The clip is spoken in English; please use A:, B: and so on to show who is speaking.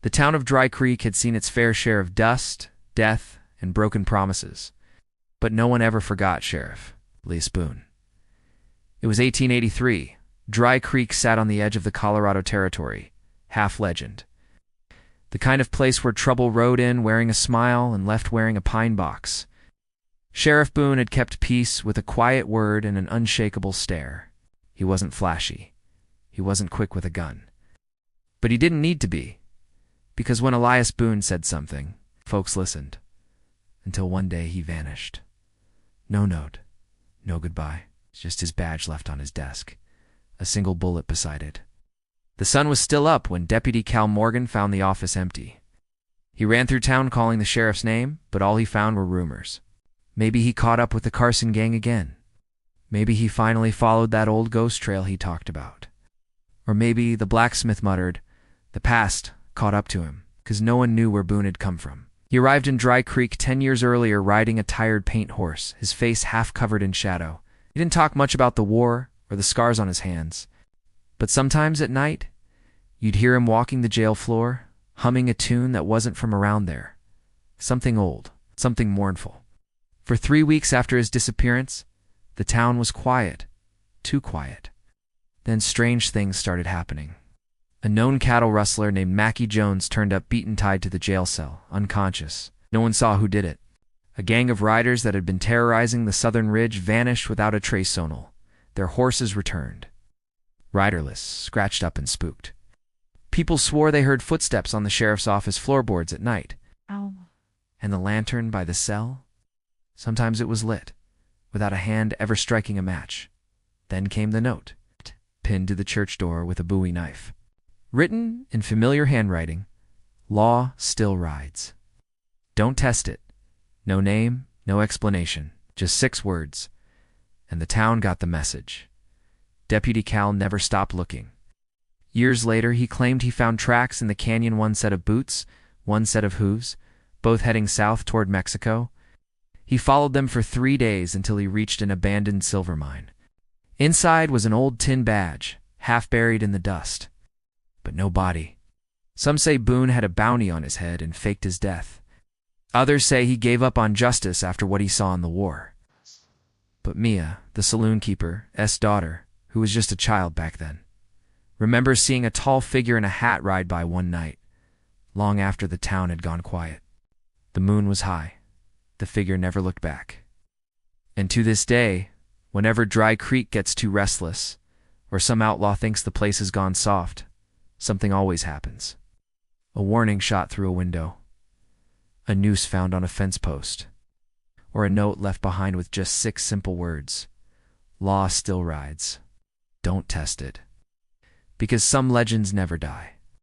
A: The town of Dry Creek had seen its fair share of dust, death, and broken promises. But no one ever forgot Sheriff Elias Boone. It was 1883. Dry Creek sat on the edge of the Colorado Territory, half legend. The kind of place where trouble rode in wearing a smile and left wearing a pine box. Sheriff Boone had kept peace with a quiet word and an unshakable stare. He wasn't flashy. He wasn't quick with a gun. But he didn't need to be, because when Elias Boone said something, folks listened. Until one day he vanished. No note, no goodbye, just his badge left on his desk, a single bullet beside it. The sun was still up when Deputy Cal Morgan found the office empty. He ran through town calling the sheriff's name, but all he found were rumors. Maybe he caught up with the Carson gang again. Maybe he finally followed that old ghost trail he talked about. Or maybe, the blacksmith muttered, the past caught up to him, 'cause no one knew where Boone had come from. He arrived in Dry Creek 10 years earlier riding a tired paint horse, his face half covered in shadow. He didn't talk much about the war or the scars on his hands. But sometimes at night, you'd hear him walking the jail floor, humming a tune that wasn't from around there. Something old, something mournful. For 3 weeks after his disappearance, the town was quiet, too quiet. Then strange things started happening. A known cattle rustler named Mackie Jones turned up beaten tied to the jail cell, unconscious. No one saw who did it. A gang of riders that had been terrorizing the southern ridge vanished without a trace sonal. Their horses returned, riderless, scratched up and spooked. People swore they heard footsteps on the sheriff's office floorboards at night.
B: Ow.
A: And the lantern by the cell? Sometimes it was lit, without a hand ever striking a match. Then came the note, pinned to the church door with a Bowie knife. Written in familiar handwriting, law still rides. Don't test it. No name, no explanation, just 6 words. And the town got the message. Deputy Cal never stopped looking. Years later, he claimed he found tracks in the canyon, one set of boots, one set of hooves, both heading south toward Mexico. He followed them for 3 days until he reached an abandoned silver mine. Inside was an old tin badge, half buried in the dust. But no body. Some say Boone had a bounty on his head and faked his death. Others say he gave up on justice after what he saw in the war. But Mia, the saloon keeper's daughter, who was just a child back then, remembers seeing a tall figure in a hat ride by one night, long after the town had gone quiet. The moon was high. The figure never looked back. And to this day, whenever Dry Creek gets too restless, or some outlaw thinks the place has gone soft, something always happens. A warning shot through a window, a noose found on a fence post, or a note left behind with just 6 simple words. Law still rides. Don't test it. Because some legends never die.